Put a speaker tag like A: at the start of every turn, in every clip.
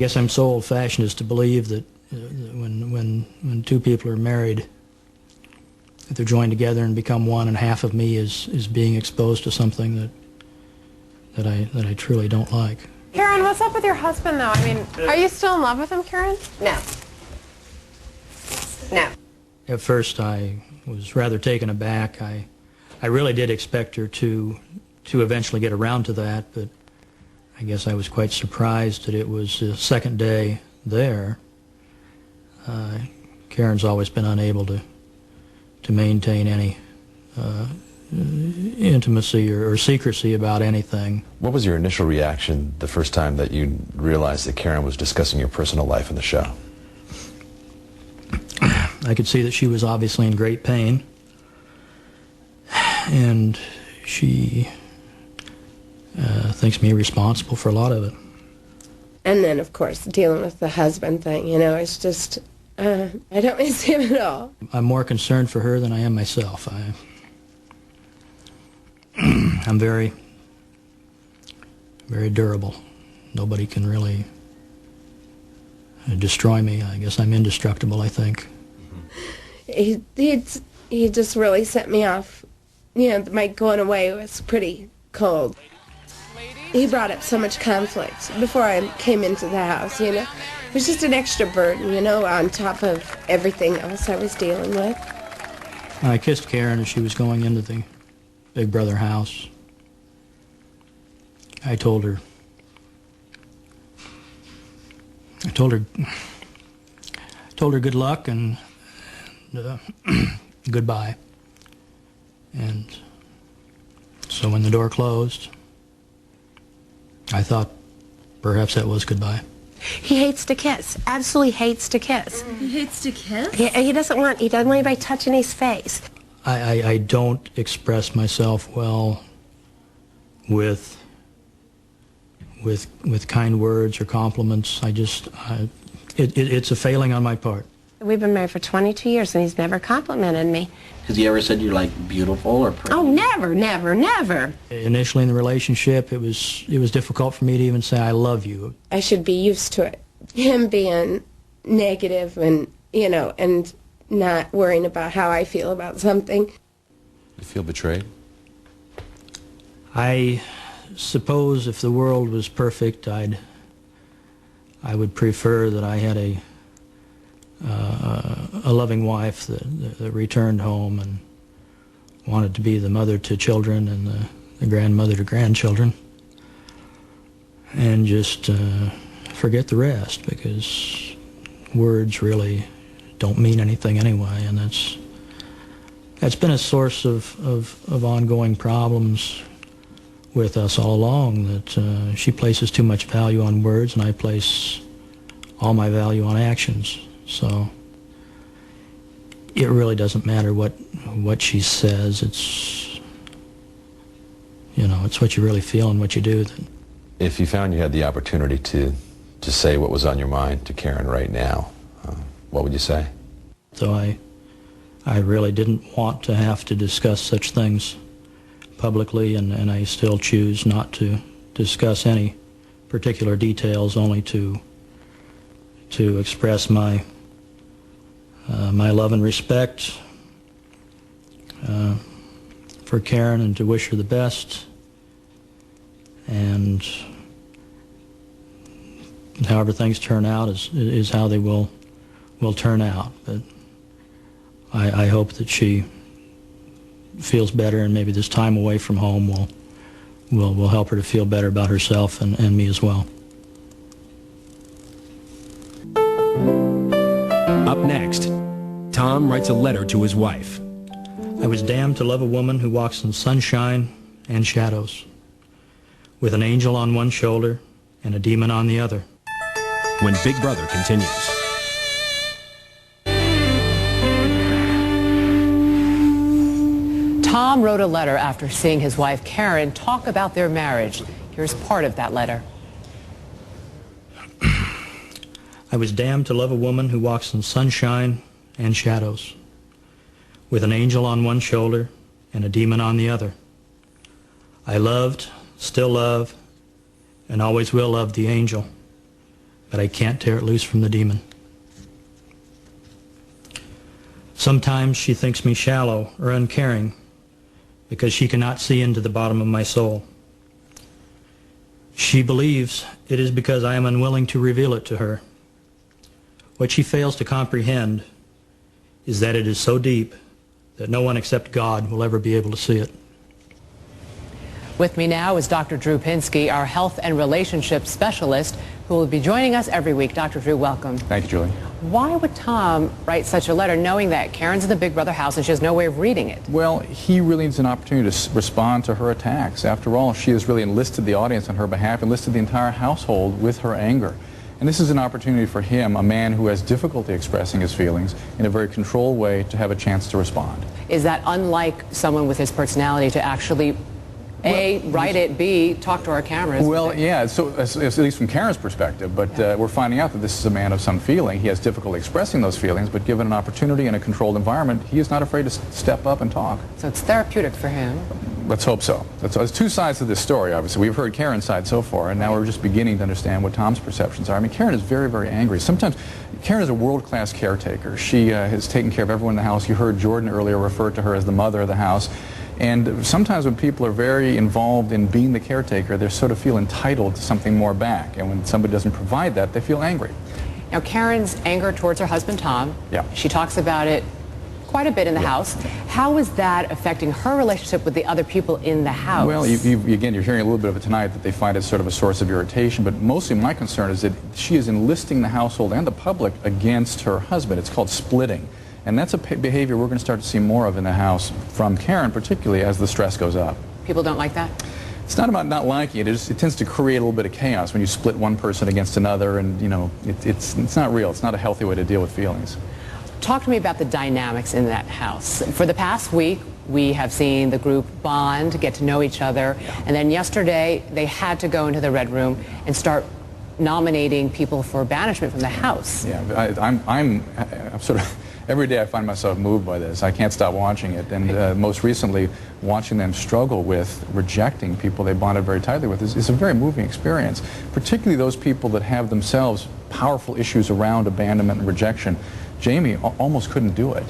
A: guess I'm so old-fashioned as to believe that when two people are married, that they're joined together and become one, and half of me is being exposed to something that I truly don't like.
B: Karen, what's up with your husband, though? I mean, are you still in love with him, Karen?
C: No. No.
A: At first, I was rather taken aback. I really did expect her to eventually get around to that, but I guess I was quite surprised that it was the second day there. Karen's always been unable to maintain any intimacy or secrecy about anything.
D: What was your initial reaction the first time that you realized that Karen was discussing your personal life in the show?
A: I could see that she was obviously in great pain, and she thinks me responsible for a lot of it.
C: And then, of course, dealing with the husband thing, you know, it's just, I don't miss him at all.
A: I'm more concerned for her than I am myself. I'm very, very durable. Nobody can really destroy me. I guess I'm indestructible, I think.
C: He just really set me off. You know, my going away was pretty cold. He brought up so much conflict before I came into the house, you know. It was just an extra burden, you know, on top of everything else I was dealing with.
A: I kissed Karen as she was going into the Big Brother house. I told her good luck and goodbye. And so when the door closed, I thought perhaps that was goodbye.
E: He hates to kiss. Absolutely hates to kiss.
F: He hates to kiss?
E: He doesn't want anybody touching his face.
A: I don't express myself well with kind words or compliments. It's a failing on my part.
E: We've been married for 22 years and he's never complimented me.
G: Has he ever said you're like beautiful or pretty?
E: Oh, never, never, never.
A: Initially in the relationship, it was difficult for me to even say I love you.
C: I should be used to it. Him being negative and, you know, and not worrying about how I feel about something.
D: You feel betrayed?
A: I suppose if the world was perfect, I would prefer that I had a loving wife that returned home and wanted to be the mother to children and the grandmother to grandchildren, and just forget the rest, because words really don't mean anything anyway, and that's been a source of ongoing problems with us all along, that she places too much value on words and I place all my value on actions. So it really doesn't matter what she says. It's, you know, it's what you really feel and what you do.
D: If you found you had the opportunity to say what was on your mind to Karen right now, what would you say?
A: So I really didn't want to have to discuss such things publicly, and I still choose not to discuss any particular details, only to express my love and respect for Karen, and to wish her the best, and however things turn out is how they will turn out. But I hope that she feels better, and maybe this time away from home will help her to feel better about herself and me as well.
H: Up next, Tom writes a letter to his wife.
A: I was damned to love a woman who walks in sunshine and shadows, with an angel on one shoulder and a demon on the other.
H: When Big Brother continues.
I: Tom wrote a letter after seeing his wife Karen talk about their marriage. Here's part of that letter.
A: I was damned to love a woman who walks in sunshine and shadows, with an angel on one shoulder and a demon on the other. I loved, still love, and always will love the angel. but I can't tear it loose from the demon. Sometimes she thinks me shallow or uncaring because she cannot see into the bottom of my soul. She believes it is because I am unwilling to reveal it to her. What she fails to comprehend is that it is so deep that no one except God will ever be able to see it.
I: With me now is Dr. Drew Pinsky, our health and relationships specialist, who will be joining us every week. Dr. Drew, welcome.
F: Thank you, Julie.
I: Why would Tom write such a letter knowing that Karen's in the Big Brother house and she has no way of reading it?
F: Well, he really needs an opportunity to respond to her attacks. After all, she has really enlisted the audience on her behalf, enlisted the entire household with her anger. And this is an opportunity for him, a man who has difficulty expressing his feelings, in a very controlled way to have a chance to respond.
I: Is that unlike someone with his personality to actually A, write it, B, talk to our cameras?
F: Well, yeah, so at least from Karen's perspective, but we're finding out that this is a man of some feeling. He has difficulty expressing those feelings, but given an opportunity in a controlled environment, he is not afraid to step up and talk.
I: So it's therapeutic for him.
F: Let's hope so. There's two sides to this story, obviously. We've heard Karen's side so far, and now we're just beginning to understand what Tom's perceptions are. I mean, Karen is very, very angry. Sometimes, Karen is a world-class caretaker. She has taken care of everyone in the house. You heard Jordan earlier refer to her as the mother of the house. And sometimes when people are very involved in being the caretaker, they sort of feel entitled to something more back. And when somebody doesn't provide that, they feel angry.
I: Now, Karen's anger towards her husband, Tom, she talks about it quite a bit in the house. How is that affecting her relationship with the other people in the house?
F: Well, again, you're hearing a little bit of it tonight, that they find it sort of a source of irritation. But mostly my concern is that she is enlisting the household and the public against her husband. It's called splitting. And that's a behavior we're going to start to see more of in the house from Karen, particularly as the stress goes up.
I: People don't like that?
F: It's not about not liking it. It tends to create a little bit of chaos when you split one person against another, and you know, it's not real. It's not a healthy way to deal with feelings.
I: Talk to me about the dynamics in that house. For the past week, we have seen the group bond, get to know each other, and then yesterday they had to go into the Red Room and start nominating people for banishment from the house.
F: Yeah, I'm sort of... Every day I find myself moved by this. I can't stop watching it. And most recently, watching them struggle with rejecting people they bonded very tightly with is a very moving experience, particularly those people that have themselves powerful issues around abandonment and rejection. Jamie almost couldn't do it.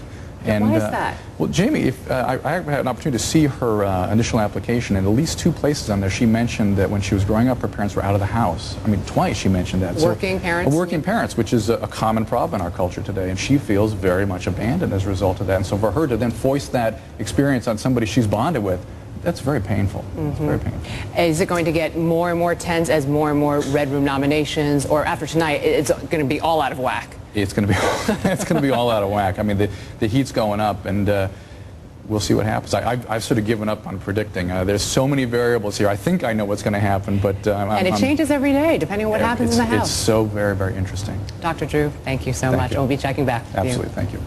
I: And why is that?
F: Well, Jamie, I had an opportunity to see her initial application, and at least two places on there she mentioned that when she was growing up, her parents were out of the house. I mean, twice she mentioned that.
I: Working parents?
F: Working parents, which is a common problem in our culture today, and she feels very much abandoned as a result of that. And so for her to then foist that experience on somebody she's bonded with, that's very painful. It's very painful.
I: Is it going to get more and more tense as more and more Red Room nominations, or after tonight, it's going to be all out of whack?
F: It's going to be all out of whack. I mean, the heat's going up, and we'll see what happens. I've sort of given up on predicting. There's so many variables here. I think I know what's going to happen, but
I: and it changes every day depending on what happens in the house.
F: It's so very, very interesting.
I: Dr. Drew, thank you so much. We'll be checking back.
F: Absolutely, thank you.